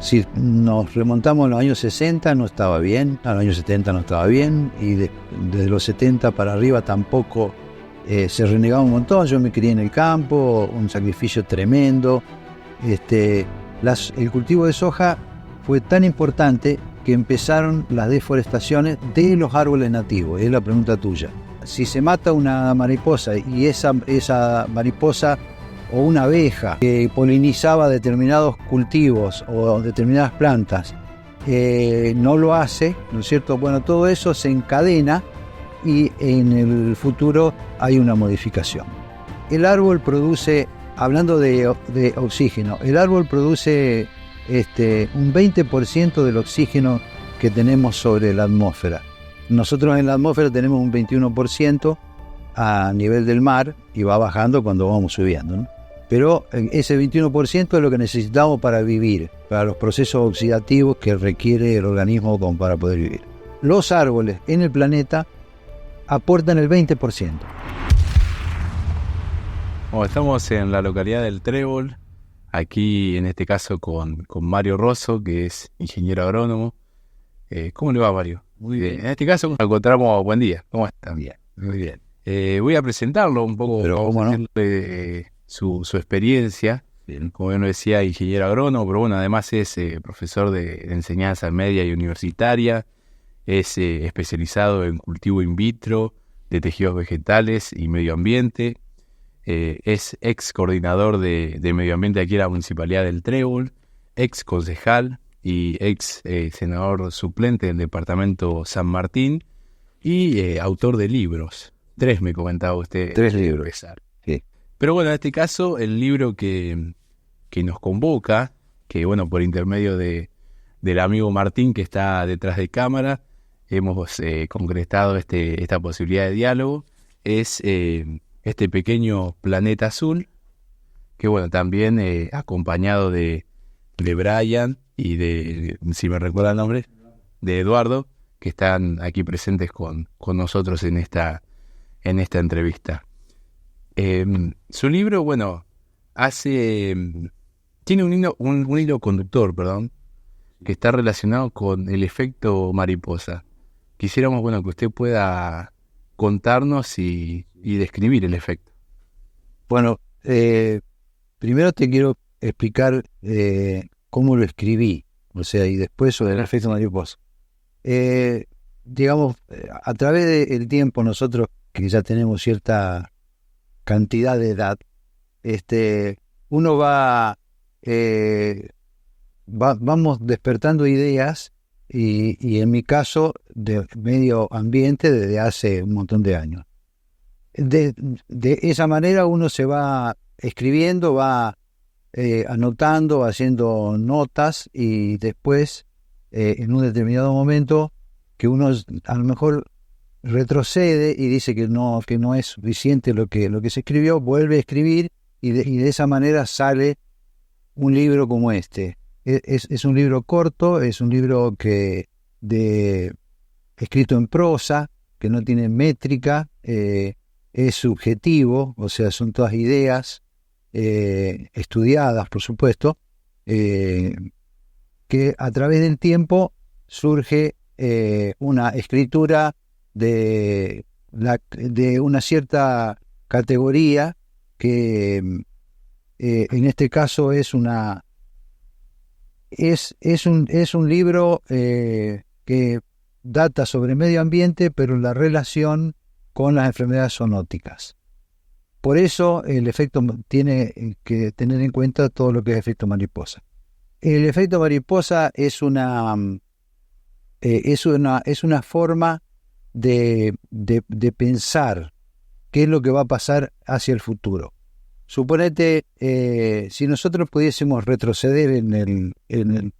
Si nos remontamos a los años 60 no estaba bien, a los años 70 no estaba bien, y desde los 70 para arriba tampoco se renegaba un montón. Yo me crié en el campo, un sacrificio tremendo. El cultivo de soja fue tan importante que empezaron las deforestaciones de los árboles nativos. Es la pregunta tuya. Si se mata una mariposa y esa mariposa o una abeja que polinizaba determinados cultivos o determinadas plantas no lo hace, ¿no es cierto? Bueno, todo eso se encadena y en el futuro hay una modificación. El árbol produce, hablando de oxígeno, el árbol produce un 20% del oxígeno que tenemos sobre la atmósfera. Nosotros en la atmósfera tenemos un 21% a nivel del mar y va bajando cuando vamos subiendo, ¿no? Pero ese 21% es lo que necesitamos para vivir, para los procesos oxidativos que requiere el organismo para poder vivir. Los árboles en el planeta aportan el 20%. Bueno, estamos en la localidad del Trébol, aquí en este caso con Mario Rosso, que es ingeniero agrónomo. ¿Cómo le va, Mario? Muy bien. En este caso nos encontramos. Buen día. ¿Cómo está? Bien. Muy bien. Voy a presentarlo un poco. Pero cómo no. Su experiencia. Bien. Como bien lo decía, ingeniero agrónomo, pero bueno, además es profesor de enseñanza media y universitaria. Es especializado en cultivo in vitro de tejidos vegetales y medio ambiente. Es ex coordinador de medio ambiente aquí en la Municipalidad del Trébol, ex concejal y ex senador suplente del departamento San Martín y autor de libros. 3 me comentaba usted. 3 libros. Sí. Pero bueno, en este caso el libro que nos convoca, que bueno, por intermedio del amigo Martín que está detrás de cámara, hemos concretado esta posibilidad de diálogo, es este pequeño planeta azul, que bueno, también acompañado de Brian y de, si me recuerda el nombre, de Eduardo, que están aquí presentes con nosotros en esta entrevista. Su libro, bueno, tiene un hilo conductor, que está relacionado con el efecto mariposa. Quisiéramos, bueno, que usted pueda contarnos y describir el efecto. Bueno, primero te quiero explicar cómo lo escribí, o sea, y después sobre el efecto mariposa. Digamos, a través del tiempo nosotros, que ya tenemos cierta cantidad de edad, uno vamos despertando ideas y en mi caso de medio ambiente desde hace un montón de años. De esa manera uno se va escribiendo, va anotando, haciendo notas y después en un determinado momento que uno a lo mejor retrocede y dice que no es suficiente lo que se escribió, vuelve a escribir y de esa manera sale un libro como este. Es un libro corto, es un libro escrito en prosa, que no tiene métrica, es subjetivo, o sea, son todas ideas estudiadas, por supuesto, que a través del tiempo surge una escritura de una cierta categoría que en este caso es un libro que data sobre medio ambiente, pero la relación con las enfermedades zoonóticas. Por eso el efecto tiene que tener en cuenta todo lo que es efecto mariposa. El efecto mariposa es una forma de pensar qué es lo que va a pasar hacia el futuro. Suponete, si nosotros pudiésemos retroceder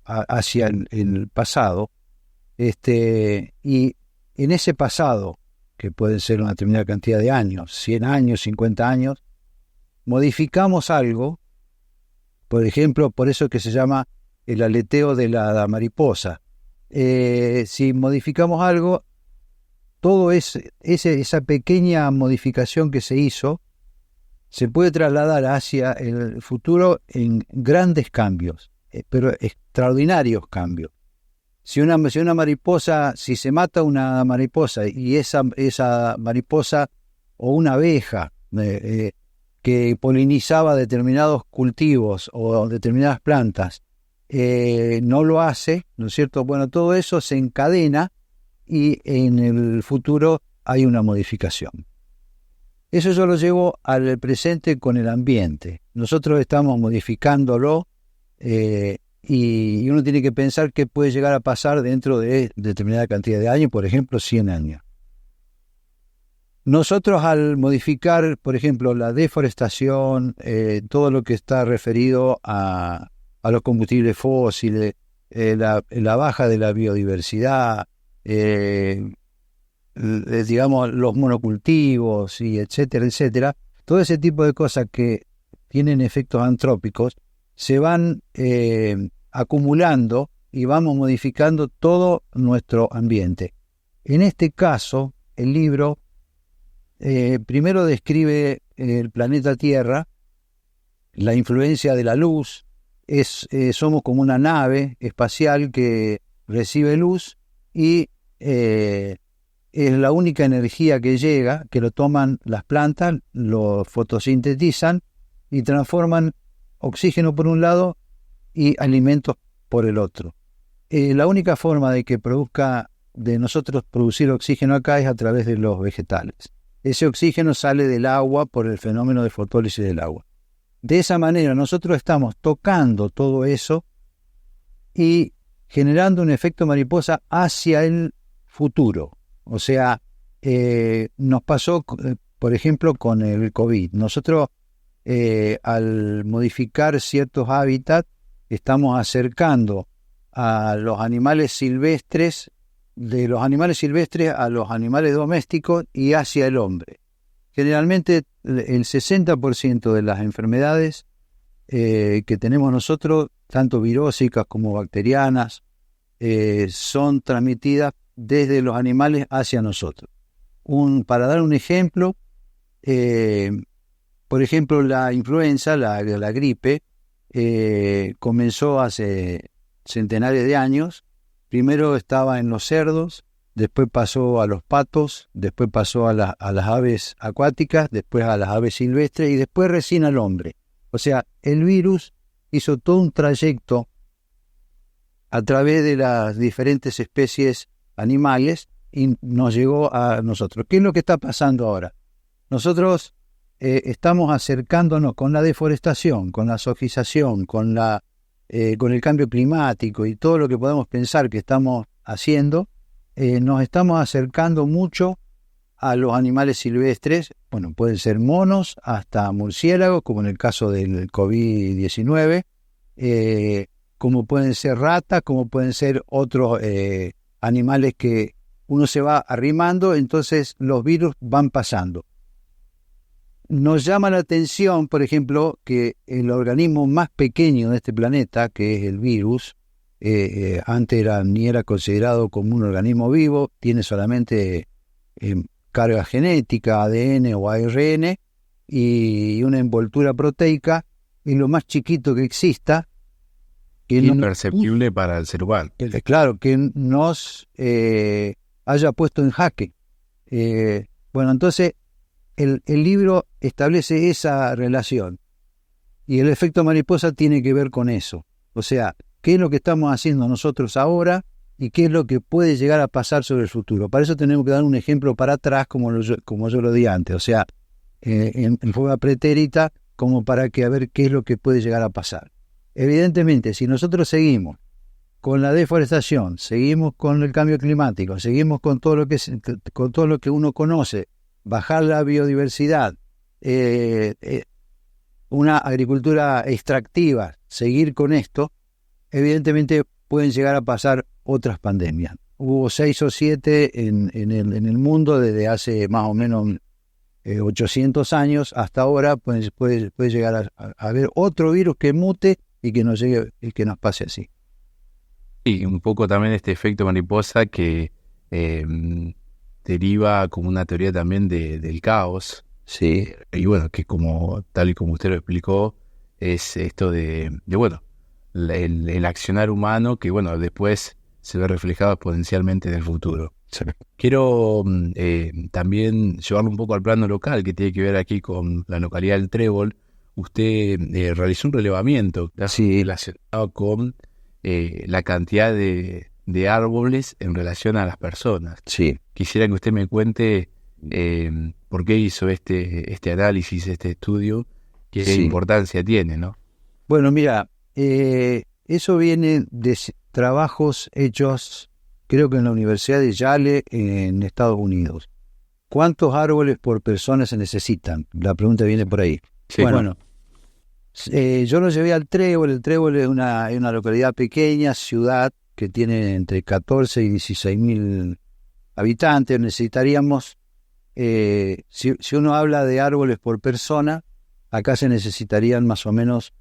hacia el pasado, y en ese pasado, que pueden ser una determinada cantidad de años, 100 años, 50 años, modificamos algo, por ejemplo, por eso que se llama el aleteo de la mariposa. Si modificamos algo, todo esa pequeña modificación que se hizo se puede trasladar hacia el futuro en grandes cambios, pero extraordinarios cambios. Si se mata una mariposa y esa mariposa o una abeja que polinizaba determinados cultivos o determinadas plantas, no lo hace, ¿no es cierto? Bueno, todo eso se encadena y en el futuro hay una modificación. Eso yo lo llevo al presente con el ambiente. Nosotros estamos modificándolo y uno tiene que pensar qué puede llegar a pasar dentro de determinada cantidad de años, por ejemplo, 100 años. Nosotros al modificar, por ejemplo, la deforestación, todo lo que está referido a los combustibles fósiles, la baja de la biodiversidad, digamos, los monocultivos, y etcétera, etcétera, todo ese tipo de cosas que tienen efectos antrópicos se van acumulando y vamos modificando todo nuestro ambiente. En este caso, el libro primero describe el planeta Tierra, la influencia de la luz. Somos como una nave espacial que recibe luz y es la única energía que llega, que lo toman las plantas, lo fotosintetizan y transforman oxígeno por un lado y alimentos por el otro. La única forma de nosotros producir oxígeno acá es a través de los vegetales. Ese oxígeno sale del agua por el fenómeno de fotólisis del agua. De esa manera nosotros estamos tocando todo eso y generando un efecto mariposa hacia el futuro. O sea, nos pasó, por ejemplo, con el COVID. Nosotros, al modificar ciertos hábitats, estamos acercando a los animales silvestres, de los animales silvestres a los animales domésticos y hacia el hombre. Generalmente el 60% de las enfermedades que tenemos nosotros, tanto virósicas como bacterianas, son transmitidas desde los animales hacia nosotros. Para dar un ejemplo, por ejemplo, la influenza, la gripe, comenzó hace centenares de años. Primero estaba en los cerdos, después pasó a los patos, después pasó a las aves acuáticas, después a las aves silvestres y después recién al hombre. O sea, el virus hizo todo un trayecto a través de las diferentes especies animales y nos llegó a nosotros. ¿Qué es lo que está pasando ahora? Nosotros estamos acercándonos con la deforestación, con la sojización, con el cambio climático y todo lo que podemos pensar que estamos haciendo, nos estamos acercando mucho a los animales silvestres. Bueno, pueden ser monos hasta murciélagos, como en el caso del COVID-19, como pueden ser ratas, como pueden ser otros animales que uno se va arrimando, entonces los virus van pasando. Nos llama la atención, por ejemplo, que el organismo más pequeño de este planeta, que es el virus, antes ni era considerado como un organismo vivo, tiene solamente carga genética, ADN o ARN, y una envoltura proteica, y lo más chiquito que exista, que imperceptible para el ser humano. Claro, que nos haya puesto en jaque. Bueno, entonces el libro establece esa relación y el efecto mariposa tiene que ver con eso. O sea, ¿qué es lo que estamos haciendo nosotros ahora y qué es lo que puede llegar a pasar sobre el futuro? Para eso tenemos que dar un ejemplo para atrás, como yo lo di antes, o sea, en forma pretérita, como para que a ver qué es lo que puede llegar a pasar. Evidentemente, si nosotros seguimos con la deforestación, seguimos con el cambio climático, seguimos con todo lo que uno conoce, bajar la biodiversidad, una agricultura extractiva, seguir con esto, evidentemente pueden llegar a pasar otras pandemias. Hubo 6 o 7 en el mundo desde hace más o menos 800 años hasta ahora. Puede llegar a haber otro virus que mute y que nos llegue y que nos pase así. Y un poco también este efecto mariposa que deriva como una teoría también del caos. Sí. Y bueno, que tal y como usted lo explicó, es esto de el accionar humano que, bueno, después se ve reflejado exponencialmente en el futuro. Sí. Quiero también llevarlo un poco al plano local, que tiene que ver aquí con la localidad del Trébol. Usted realizó un relevamiento relacionado con la cantidad de árboles en relación a las personas. Sí. Quisiera que usted me cuente por qué hizo este análisis, este estudio, qué importancia tiene, ¿no? Bueno, mira, eso viene de trabajos hechos, creo que en la Universidad de Yale, en Estados Unidos. ¿Cuántos árboles por persona se necesitan? La pregunta viene por ahí. Sí, bueno, yo lo llevé al Trébol. El Trébol es una localidad pequeña, ciudad, que tiene entre 14 y 16 mil habitantes. Necesitaríamos, si uno habla de árboles por persona, acá se necesitarían más o menos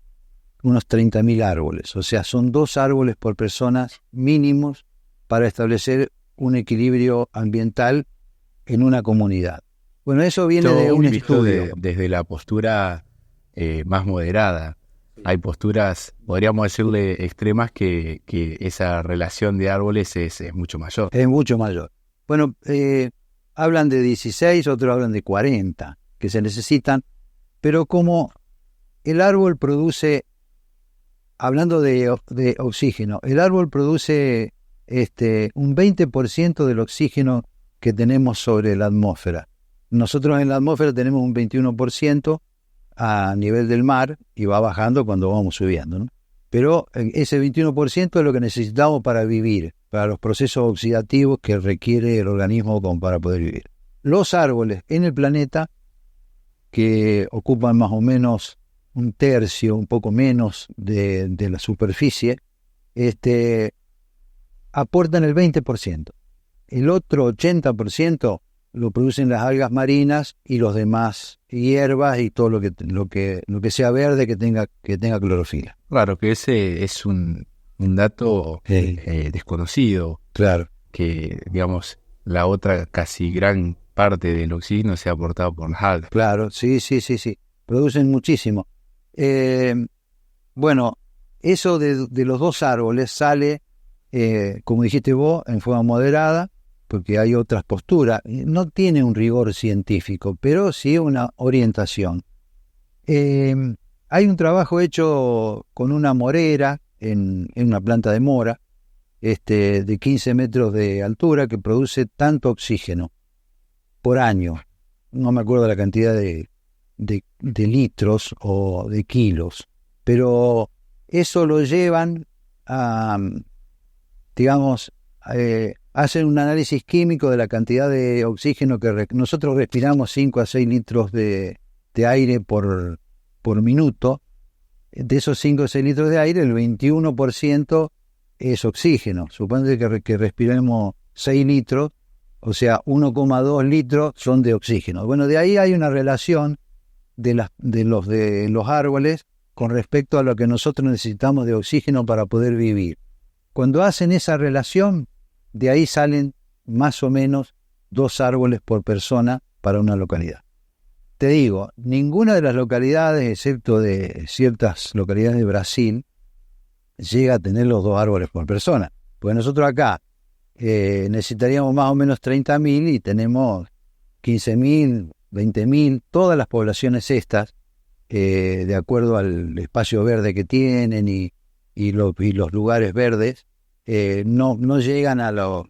unos 30.000 árboles. O sea, son 2 árboles por persona mínimos para establecer un equilibrio ambiental en una comunidad. Bueno, eso viene de un estudio. Desde la postura más moderada. Hay posturas, podríamos decirle, extremas que esa relación de árboles es mucho mayor. Es mucho mayor. Bueno, hablan de 16, otros hablan de 40 que se necesitan, pero como el árbol produce, hablando de oxígeno, el árbol produce un 20% del oxígeno que tenemos sobre la atmósfera. Nosotros en la atmósfera tenemos un 21% a nivel del mar y va bajando cuando vamos subiendo, ¿no? Pero ese 21% es lo que necesitamos para vivir, para los procesos oxidativos que requiere el organismo para poder vivir. Los árboles en el planeta, que ocupan más o menos un tercio, un poco menos de la superficie, aportan el 20%. El otro 80% lo producen las algas marinas y los demás hierbas y todo lo que sea verde que tenga clorofila. Claro, que ese es un dato desconocido. Claro. Que, digamos, la otra casi gran parte del oxígeno sea aportado por las algas. Claro, sí. Producen muchísimo. Bueno, eso de los 2 árboles sale, como dijiste vos, en forma moderada, porque hay otras posturas. No tiene un rigor científico, pero sí una orientación. Hay un trabajo hecho con una morera en una planta de mora, de 15 metros de altura, que produce tanto oxígeno por año. No me acuerdo la cantidad de litros o de kilos, pero eso lo llevan a, digamos, hacen un análisis químico de la cantidad de oxígeno que nosotros respiramos, 5 a 6 litros de aire por minuto. De esos 5 o 6 litros de aire, el 21% es oxígeno. Suponte que respiremos 6 litros, o sea, 1,2 litros son de oxígeno. Bueno, de ahí hay una relación de los árboles con respecto a lo que nosotros necesitamos de oxígeno para poder vivir. Cuando hacen esa relación, de ahí salen más o menos 2 árboles por persona para una localidad. Te digo, ninguna de las localidades, excepto de ciertas localidades de Brasil, llega a tener los 2 árboles por persona. Porque nosotros acá necesitaríamos más o menos 30.000 y tenemos 15.000, 20.000, todas las poblaciones estas, de acuerdo al espacio verde que tienen y los lugares verdes, no llegan a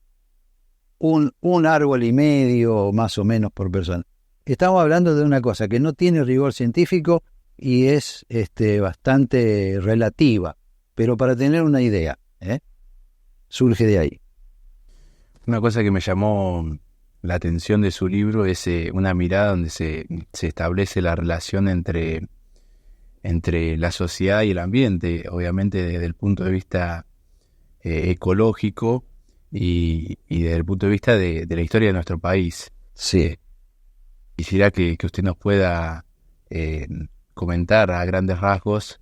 un árbol y medio más o menos por persona. Estamos hablando de una cosa que no tiene rigor científico y es bastante relativa, pero para tener una idea, surge de ahí. Una cosa que me llamó la atención de su libro es una mirada donde se establece la relación entre la sociedad y el ambiente, obviamente desde el punto de vista ecológico y desde el punto de vista de la historia de nuestro país. Sí. Quisiera que usted nos pueda comentar a grandes rasgos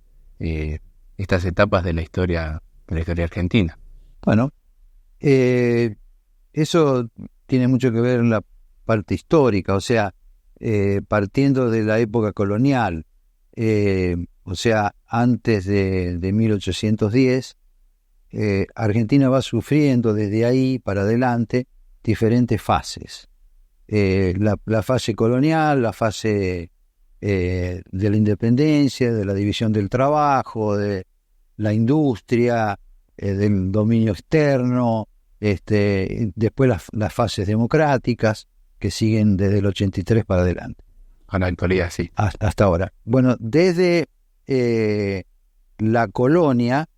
estas etapas de la historia argentina. Bueno, eso tiene mucho que ver en la parte histórica, o sea, partiendo de la época colonial, o sea, antes de 1810, Argentina va sufriendo desde ahí para adelante diferentes fases. La fase colonial, la fase de la independencia, de la división del trabajo, de la industria, del dominio externo, después las fases democráticas que siguen desde el 83 para adelante. A la actualidad, sí. Hasta ahora. Bueno, desde la colonia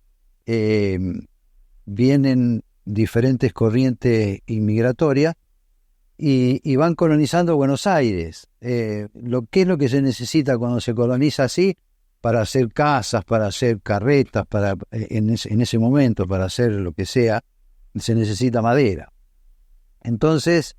vienen diferentes corrientes inmigratorias y van colonizando Buenos Aires. ¿Qué es lo que se necesita cuando se coloniza así? Para hacer casas, para hacer carretas, en ese momento, para hacer lo que sea, se necesita madera. Entonces,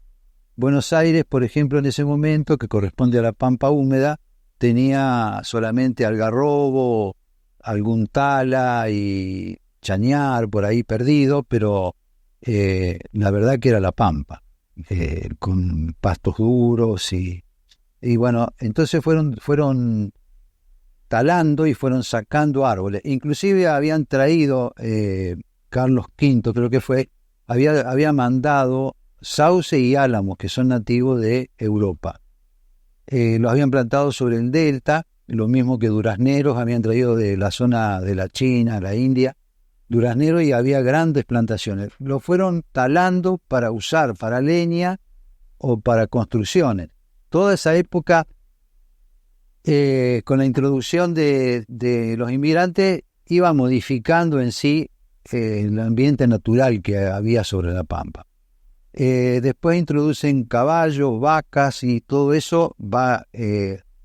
Buenos Aires, por ejemplo, en ese momento, que corresponde a la pampa húmeda, tenía solamente algarrobo, algún tala y chañar por ahí perdido, pero la verdad que era la pampa, con pastos duros y bueno, entonces fueron talando y fueron sacando árboles. Inclusive habían traído, Carlos V creo que fue, había mandado sauce y álamos, que son nativos de Europa. Los habían plantado sobre el delta, lo mismo que durazneros habían traído de la zona de la China, la India, durazneros, y había grandes plantaciones. Lo fueron talando para usar para leña o para construcciones. Toda esa época, con la introducción de los inmigrantes, iba modificando en sí el ambiente natural que había sobre la pampa. Después introducen caballos, vacas, y todo eso va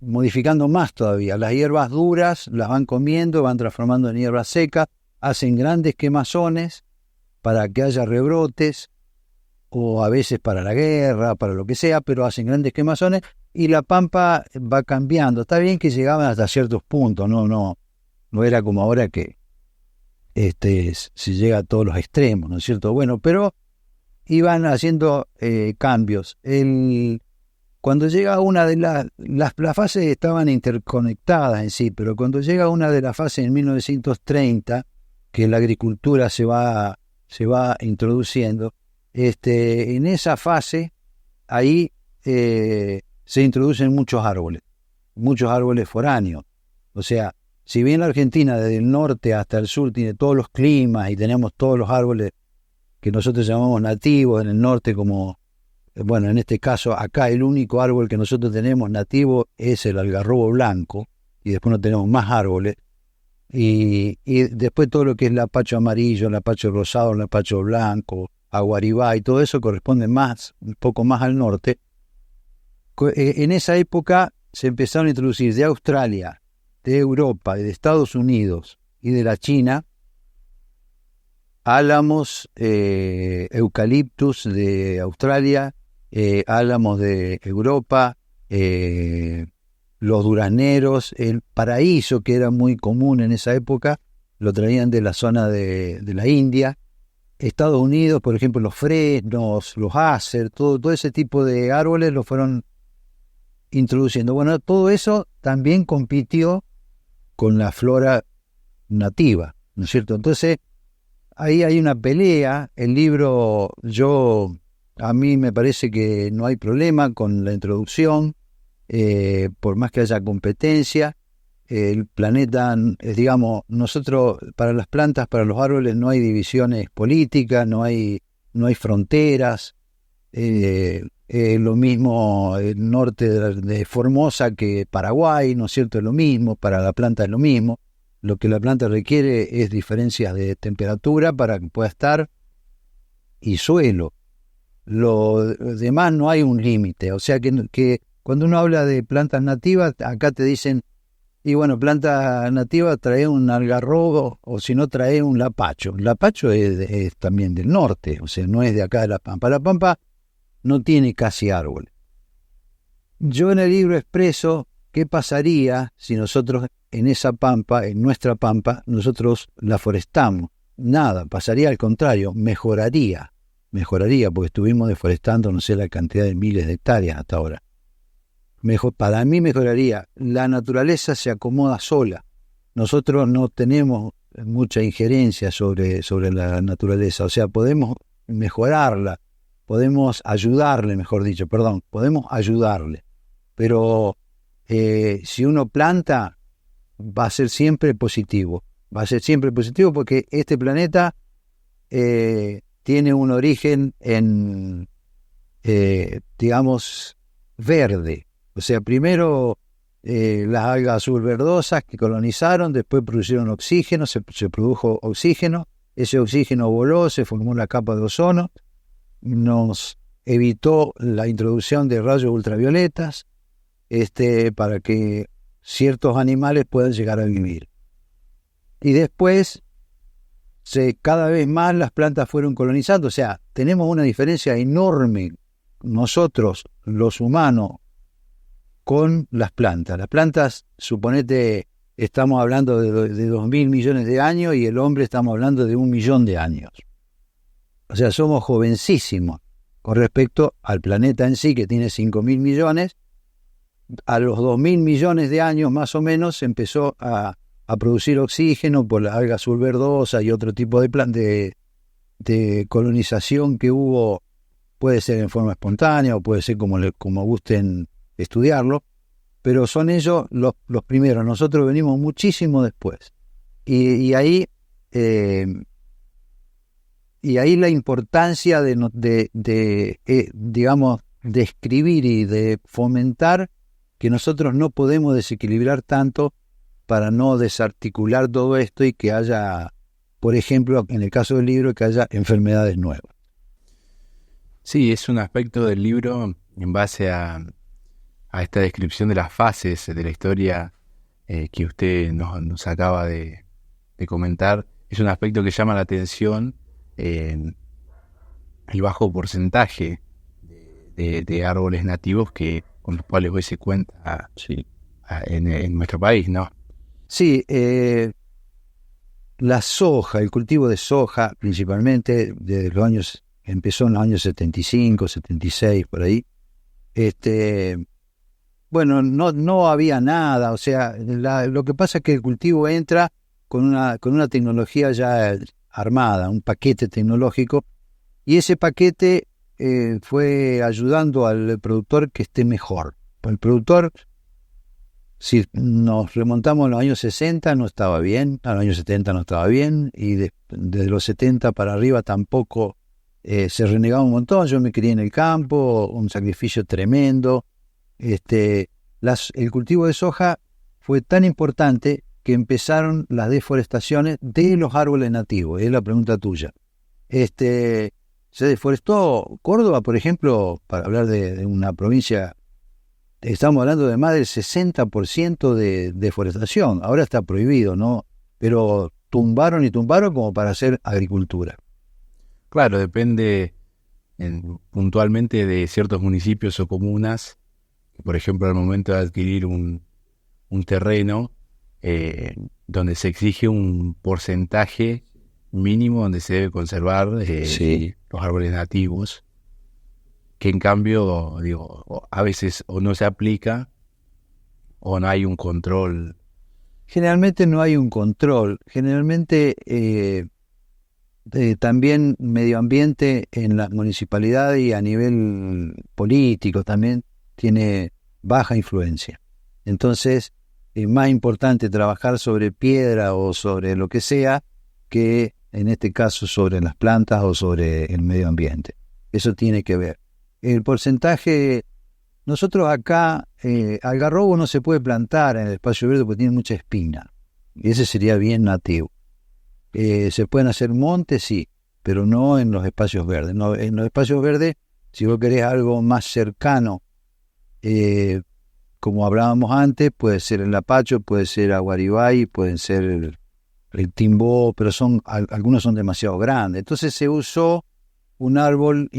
modificando más todavía. Las hierbas duras las van comiendo, van transformando en hierbas secas, hacen grandes quemazones para que haya rebrotes, o a veces para la guerra, para lo que sea, pero hacen grandes quemazones y la pampa va cambiando. Está bien que llegaban hasta ciertos puntos, no era como ahora que se llega a todos los extremos, ¿no es cierto? Bueno, pero iban haciendo cambios. Cuando llega una de las fases estaban interconectadas en sí, pero cuando llega una de las fases en 1930, que la agricultura se va introduciendo, en esa fase, ahí se introducen muchos árboles foráneos. O sea, si bien la Argentina desde el norte hasta el sur tiene todos los climas y tenemos todos los árboles que nosotros llamamos nativos en el norte, como, bueno, en este caso acá el único árbol que nosotros tenemos nativo es el algarrobo blanco, y después no tenemos más árboles, y después todo lo que es lapacho amarillo, lapacho rosado, lapacho blanco, aguaribá y todo eso corresponde un poco más al norte. En esa época se empezaron a introducir de Australia, de Europa, de Estados Unidos y de la China, álamos, eucaliptus de Australia, álamos de Europa, los durazneros, el paraíso, que era muy común en esa época, lo traían de la zona de la India. Estados Unidos, por ejemplo, los fresnos, los acer, todo ese tipo de árboles lo fueron introduciendo. Bueno, todo eso también compitió con la flora nativa, ¿no es cierto? Entonces, ahí hay una pelea. El libro, a mí me parece que no hay problema con la introducción, por más que haya competencia. El planeta, digamos, nosotros, para las plantas, para los árboles, no hay divisiones políticas, no hay fronteras. Lo mismo el norte de Formosa que Paraguay, ¿no es cierto? Es lo mismo, para la planta es lo mismo. Lo que la planta requiere es diferencias de temperatura para que pueda estar, y suelo. Lo demás no hay un límite. O sea que cuando uno habla de plantas nativas, acá te dicen, y bueno, planta nativa trae un algarrobo, o si no trae un lapacho. El lapacho es también del norte, o sea, no es de acá de La Pampa. La Pampa no tiene casi árboles. Yo en el libro expreso qué pasaría si nosotros en esa pampa, en nuestra pampa, nosotros la forestamos. Nada, pasaría al contrario, mejoraría, porque estuvimos deforestando no sé la cantidad de miles de hectáreas hasta ahora. Para mí mejoraría. La naturaleza se acomoda sola. nosotros no tenemos mucha injerencia sobre la naturaleza, o sea, podemos mejorarla, podemos ayudarle, mejor dicho, podemos ayudarle, pero si uno planta, va a ser siempre positivo, porque este planeta tiene un origen digamos, verde. O sea, primero las algas azul verdosas que colonizaron, después produjeron oxígeno, se produjo oxígeno, ese oxígeno voló, se formó la capa de ozono, nos evitó la introducción de rayos ultravioletas, para que ciertos animales puedan llegar a vivir. Y después, cada vez más las plantas fueron colonizando, o sea, tenemos una diferencia enorme nosotros, los humanos, con las plantas. Las plantas, suponete, estamos hablando de 2.000 millones de años y el hombre estamos hablando de 1 millón de años. O sea, somos jovencísimos con respecto al planeta en sí, que tiene 5.000 millones. A los 2.000 millones de años más o menos se empezó a producir oxígeno por la alga azul verdosa y otro tipo de colonización que hubo. Puede ser en forma espontánea o puede ser como gusten estudiarlo, pero son ellos los primeros. Nosotros venimos muchísimo después. Y ahí la importancia digamos, de escribir y de fomentar que nosotros no podemos desequilibrar tanto para no desarticular todo esto y que haya, por ejemplo, en el caso del libro, que haya enfermedades nuevas. Sí, es un aspecto del libro en base a esta descripción de las fases de la historia que usted nos acaba de comentar. Es un aspecto que llama la atención, el bajo porcentaje de árboles nativos con los cuales hoy se cuenta en nuestro país, ¿no? Sí, la soja, el cultivo de soja, principalmente empezó en los años 75, 76, por ahí. Bueno, no había nada, o sea, lo que pasa es que el cultivo entra con una tecnología ya armada, un paquete tecnológico, y ese paquete fue ayudando al productor que esté mejor. El productor, si nos remontamos a los años 60, no estaba bien, a los años 70 no estaba bien, y desde los 70 para arriba tampoco se renegaba un montón. Yo me crié en el campo, un sacrificio tremendo. El cultivo de soja fue tan importante que empezaron las deforestaciones de los árboles nativos, es la pregunta tuya. Se deforestó Córdoba, por ejemplo, para hablar de una provincia, estamos hablando de más del 60% de deforestación. Ahora está prohibido, ¿no? Pero tumbaron como para hacer agricultura. Claro, depende puntualmente de ciertos municipios o comunas. Por ejemplo, al momento de adquirir un terreno donde se exige un porcentaje mínimo donde se debe conservar los árboles nativos, que en cambio, a veces o no se aplica o no hay un control. Generalmente no hay un control. Generalmente también medio ambiente en las municipalidades y a nivel político también tiene baja influencia. Entonces, es más importante trabajar sobre piedra o sobre lo que sea que, en este caso, sobre las plantas o sobre el medio ambiente. Eso tiene que ver. El porcentaje, nosotros acá, algarrobo no se puede plantar en el espacio verde porque tiene mucha espina. Y ese sería bien nativo. Se pueden hacer montes, sí, pero no en los espacios verdes. No, en los espacios verdes, si vos querés algo más cercano, como hablábamos antes, puede ser el lapacho, puede ser aguaribay, pueden ser el timbó, pero algunos son demasiado grandes. Entonces se usó un árbol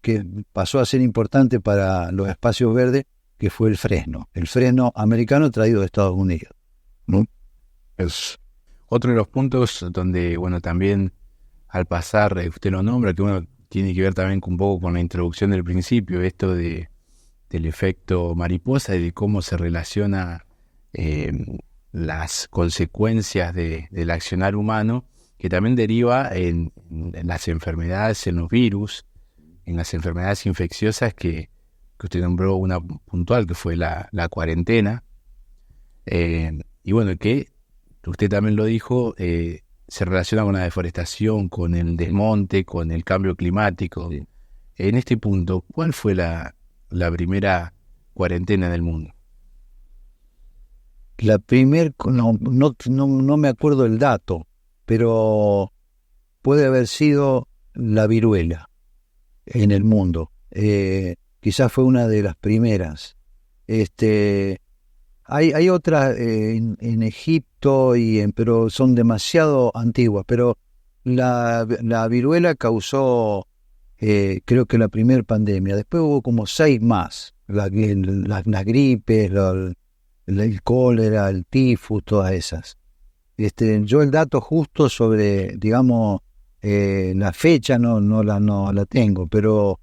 que pasó a ser importante para los espacios verdes, que fue el fresno americano traído de Estados Unidos, ¿no? Es otro de los puntos donde, también al pasar, usted lo nombra, que tiene que ver también un poco con la introducción del principio, esto del efecto mariposa y de cómo se relaciona las consecuencias del accionar humano, que también deriva en las enfermedades, en los virus, en las enfermedades infecciosas que usted nombró una puntual, que fue la cuarentena. Y bueno, que usted también lo dijo, se relaciona con la deforestación, con el desmonte, con el cambio climático. Sí. En este punto, ¿cuál fue la primera cuarentena del mundo? La primer, no me acuerdo el dato, pero puede haber sido la viruela en el mundo. Quizás fue una de las primeras. Hay otras en Egipto, pero son demasiado antiguas. Pero la viruela causó, creo que la primera pandemia. Después hubo como 6 más. Las gripes, el cólera, el tifus, todas esas. Yo el dato justo sobre, digamos, la fecha no la tengo, pero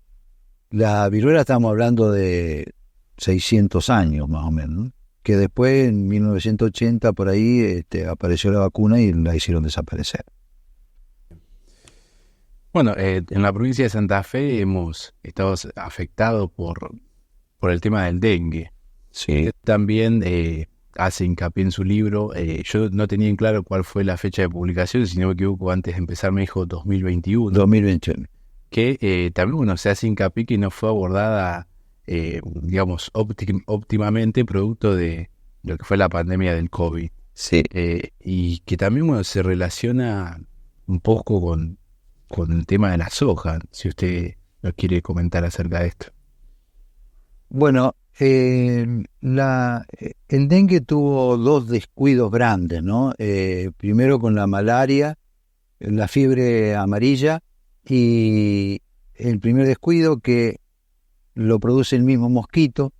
la viruela estamos hablando de 600 años más o menos, ¿no? Que después en 1980 por ahí apareció la vacuna y la hicieron desaparecer. Bueno, en la provincia de Santa Fe hemos estado afectados por el tema del dengue. Sí. También hace hincapié en su libro, yo no tenía en claro cuál fue la fecha de publicación, si no me equivoco, antes de empezar me dijo 2021. 2021. Que también, bueno, se hace hincapié que no fue abordada, digamos, óptimamente producto de lo que fue la pandemia del COVID. Sí. Y que también, bueno, se relaciona un poco con el tema de la soja, si usted nos quiere comentar acerca de esto. Bueno, el dengue tuvo 2 descuidos grandes, ¿no? Primero con la malaria, la fiebre amarilla, y el primer descuido que lo produce el mismo mosquito,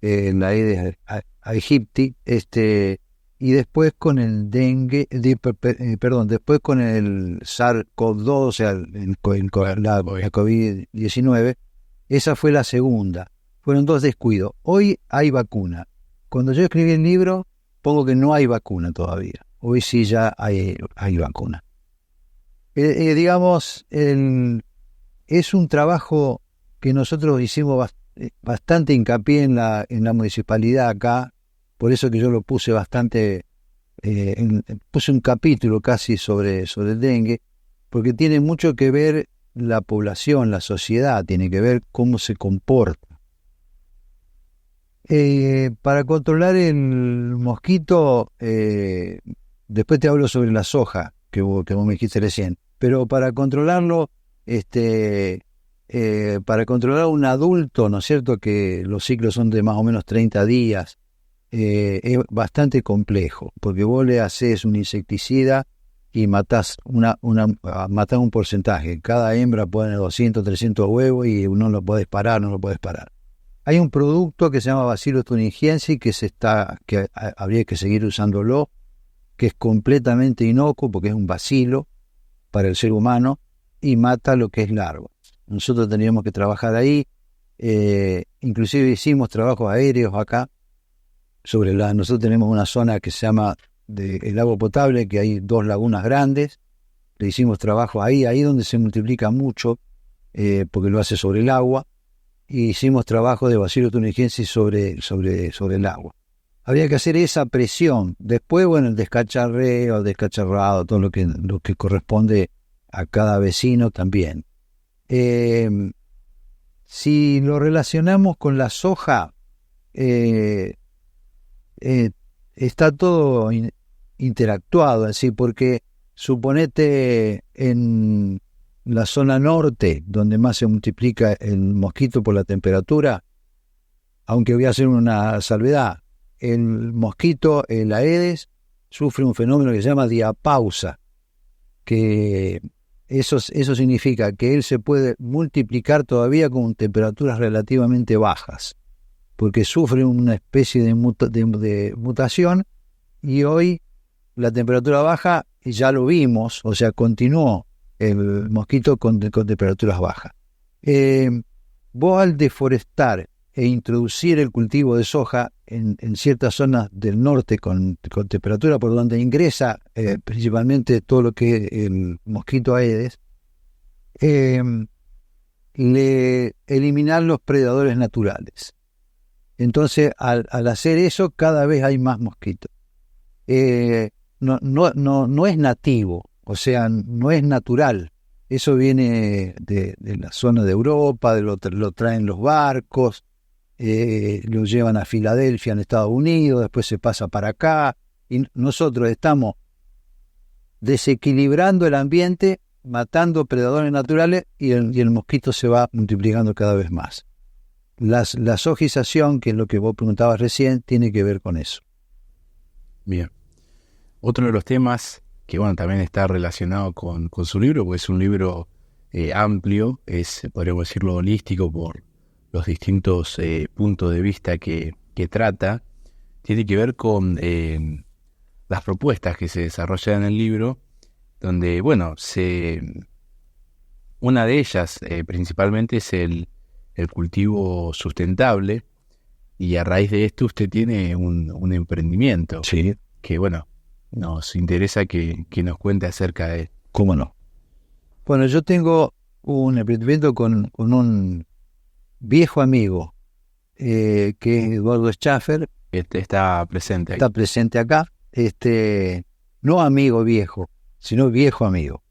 la Aedes aegypti, y después con el dengue, después con el SARS-CoV-2, o sea, la COVID-19, esa fue la segunda. Fueron 2 descuidos. Hoy hay vacuna. Cuando yo escribí el libro, pongo que no hay vacuna todavía. Hoy sí ya hay vacuna. Digamos, es un trabajo que nosotros hicimos bastante hincapié en la municipalidad acá, por eso que yo lo puse bastante, puse un capítulo casi sobre el dengue, porque tiene mucho que ver la población, la sociedad, tiene que ver cómo se comporta. Para controlar el mosquito, después te hablo sobre la soja, que vos me dijiste recién, pero para controlarlo, para controlar a un adulto, ¿no es cierto?, que los ciclos son de más o menos 30 días, es bastante complejo, porque vos le haces un insecticida y matás un porcentaje. Cada hembra pone 200, 300 huevos y no lo podés parar. Hay un producto que se llama Bacillus thuringiensis que habría que seguir usándolo, que es completamente inocuo porque es un bacilo para el ser humano y mata lo que es larva. Nosotros teníamos que trabajar ahí, inclusive hicimos trabajos aéreos acá. Nosotros tenemos una zona que se llama el agua potable, que hay 2 lagunas grandes. Le hicimos trabajo ahí donde se multiplica mucho, porque lo hace sobre el agua. Y hicimos trabajo de Bacillus thuringiensis sobre el agua. Había que hacer esa presión. Después, bueno, el descacharrado, todo lo que corresponde a cada vecino también. Si lo relacionamos con la soja, está todo interactuado, así, porque suponete en la zona norte, donde más se multiplica el mosquito por la temperatura, aunque voy a hacer una salvedad, el mosquito, el Aedes, sufre un fenómeno que se llama diapausa, que eso significa que él se puede multiplicar todavía con temperaturas relativamente bajas, porque sufre una especie de mutación, y hoy la temperatura baja, ya lo vimos, o sea, continuó el mosquito con temperaturas bajas. Vos al deforestar e introducir el cultivo de soja en ciertas zonas del norte con temperatura por donde ingresa principalmente todo lo que es el mosquito Aedes, eliminar los predadores naturales. Entonces, al hacer eso, cada vez hay más mosquitos. No es nativo, o sea, no es natural. Eso viene de la zona de Europa, lo traen los barcos, lo llevan a Filadelfia en Estados Unidos, después se pasa para acá, y nosotros estamos desequilibrando el ambiente, matando predadores naturales, y el mosquito se va multiplicando cada vez más. La sojización, que es lo que vos preguntabas recién, tiene que ver con eso. Bien. Otro de los temas que también está relacionado con su libro, porque es un libro amplio, podríamos decirlo holístico por los distintos puntos de vista que trata, tiene que ver con las propuestas que se desarrollan en el libro, donde, una de ellas principalmente es el cultivo sustentable, y a raíz de esto usted tiene un emprendimiento. Sí. Que nos interesa que nos cuente acerca de él. ¿Cómo no? Bueno, yo tengo un emprendimiento con un viejo amigo, que es Eduardo Schaffer. Está presente ahí. Está presente acá. No amigo viejo, sino viejo amigo.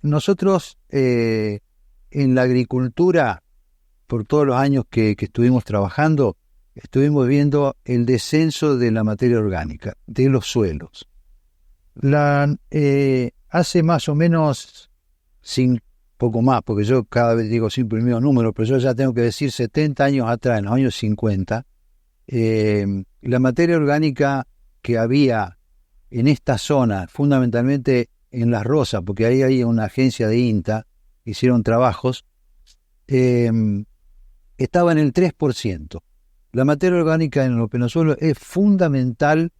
Nosotros en la agricultura, por todos los años que estuvimos trabajando, estuvimos viendo el descenso de la materia orgánica, de los suelos. Hace más o menos, poco más, porque yo cada vez digo siempre el mismo número, pero yo ya tengo que decir 70 años atrás, en los años 50, la materia orgánica que había en esta zona, fundamentalmente en Las Rosas, porque ahí hay una agencia de INTA, hicieron trabajos, estaba en el 3%. La materia orgánica en los penosuelos es fundamental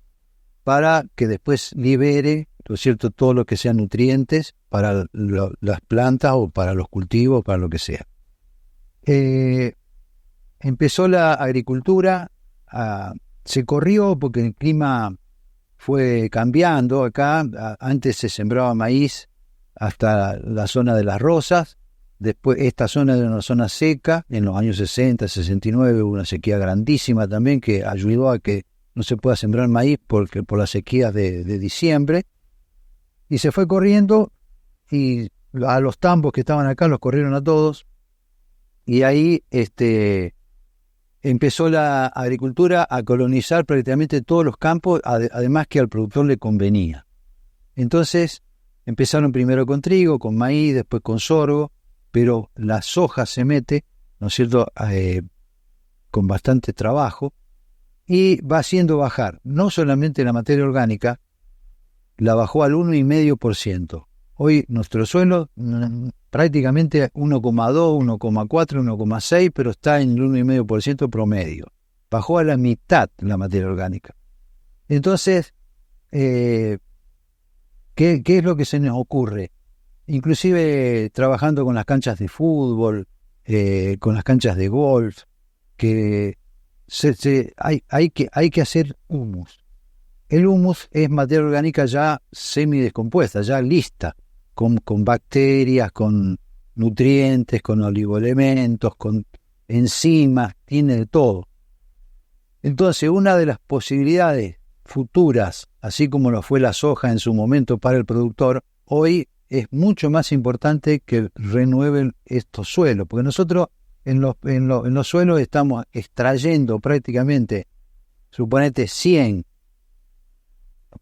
para que después libere, ¿no es cierto?, todo lo que sean nutrientes para las plantas o para los cultivos, para lo que sea. Empezó la agricultura, se corrió porque el clima fue cambiando. Acá antes se sembraba maíz hasta la zona de Las Rosas. Después esta zona era una zona seca, en los años 60, 69 hubo una sequía grandísima también que ayudó a que no se pueda sembrar maíz por las sequías de diciembre, y se fue corriendo, y a los tambos que estaban acá los corrieron a todos, y ahí empezó la agricultura a colonizar prácticamente todos los campos, además que al productor le convenía. Entonces empezaron primero con trigo, con maíz, después con sorgo, pero la soja se mete, ¿no es cierto?, con bastante trabajo, y va haciendo bajar no solamente la materia orgánica, la bajó al 1,5%. Hoy nuestro suelo prácticamente 1,2, 1,4, 1,6, pero está en el 1,5% promedio. Bajó a la mitad la materia orgánica. Entonces, ¿qué es lo que se nos ocurre? Inclusive trabajando con las canchas de fútbol, con las canchas de golf, que hay que hacer humus. El humus es materia orgánica ya semidescompuesta, ya lista, con bacterias, con nutrientes, con oligoelementos, con enzimas, tiene de todo. Entonces, una de las posibilidades futuras, así como lo fue la soja en su momento para el productor, hoy es mucho más importante que renueven estos suelos, porque nosotros en los suelos estamos extrayendo prácticamente, suponete 100,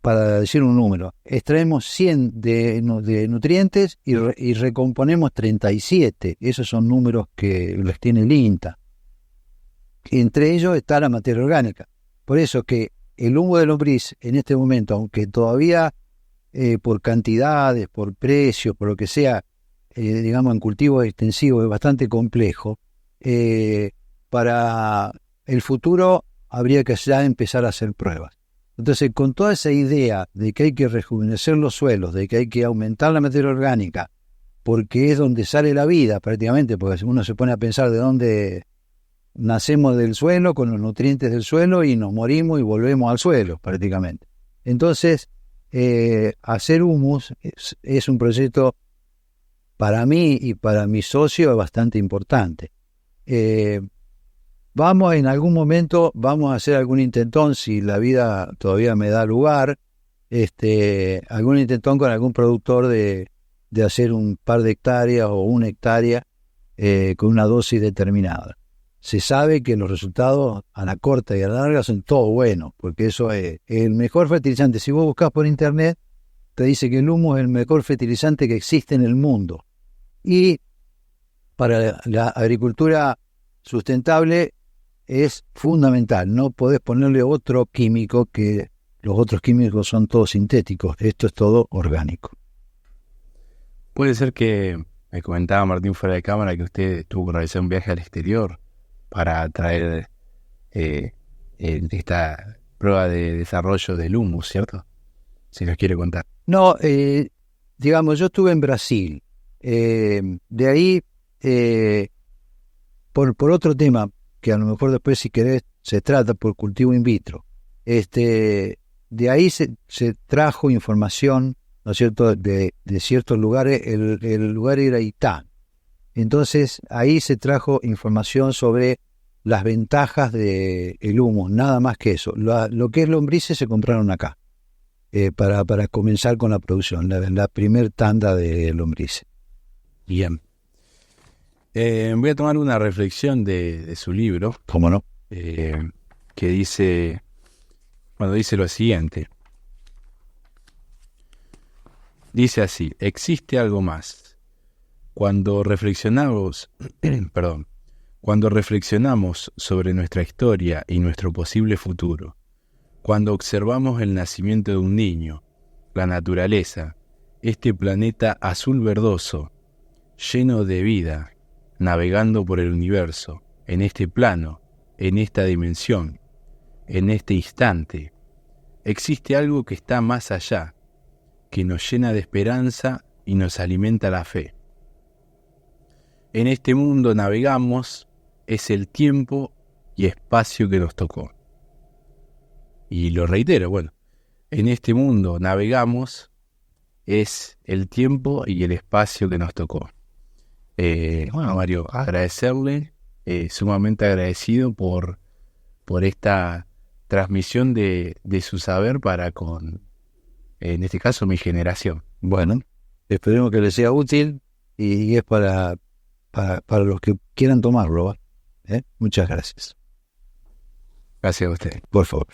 para decir un número, extraemos 100 de nutrientes y recomponemos 37. Esos son números que los tiene el INTA. Entre ellos está la materia orgánica. Por eso que el humo de lombriz en este momento, aunque todavía por cantidades, por precios, por lo que sea, digamos en cultivos extensivos es bastante complejo, para el futuro habría que ya empezar a hacer pruebas. Entonces, con toda esa idea de que hay que rejuvenecer los suelos, de que hay que aumentar la materia orgánica, porque es donde sale la vida prácticamente, porque uno se pone a pensar de dónde nacemos del suelo, con los nutrientes del suelo, y nos morimos y volvemos al suelo prácticamente. Entonces, hacer humus es un proyecto para mí y para mi socio bastante importante. En algún momento vamos a hacer algún intentón, si la vida todavía me da lugar, algún intentón con algún productor de hacer un par de hectáreas o 1 hectárea con una dosis determinada. Se sabe que los resultados a la corta y a la larga son todos buenos, porque eso es el mejor fertilizante. Si vos buscas por internet, te dice que el humus es el mejor fertilizante que existe en el mundo. Y para la agricultura sustentable es fundamental. No podés ponerle otro químico, que los otros químicos son todos sintéticos. Esto es todo orgánico. Puede ser que, me comentaba Martín fuera de cámara, que usted tuvo que realizar un viaje al exterior para traer esta prueba de desarrollo del humus, ¿cierto? Si nos quiere contar. No, digamos, yo estuve en Brasil. De ahí, por otro tema, que a lo mejor después, si querés, se trata por cultivo in vitro. De ahí se trajo información, ¿no es cierto?, de ciertos lugares. El lugar era Itá. Entonces, ahí se trajo información sobre las ventajas del humus, nada más que eso. Lo que es lombrices se compraron acá, para comenzar con la producción, la primer tanda de lombrices. Bien. Voy a tomar una reflexión de su libro. ¿Cómo no? Que dice lo siguiente. Dice así: existe algo más. Cuando reflexionamos sobre nuestra historia y nuestro posible futuro, cuando observamos el nacimiento de un niño, la naturaleza, este planeta azul verdoso, lleno de vida, navegando por el universo, en este plano, en esta dimensión, en este instante, existe algo que está más allá, que nos llena de esperanza y nos alimenta la fe. En este mundo navegamos, es el tiempo y espacio que nos tocó. Y lo reitero, en este mundo navegamos, es el tiempo y el espacio que nos tocó. Mario, agradecerle, sumamente agradecido por esta transmisión de su saber para con, en este caso, mi generación. Bueno, esperemos que les sea útil, y es para los que quieran tomarlo. Muchas gracias. Gracias a usted. Por favor.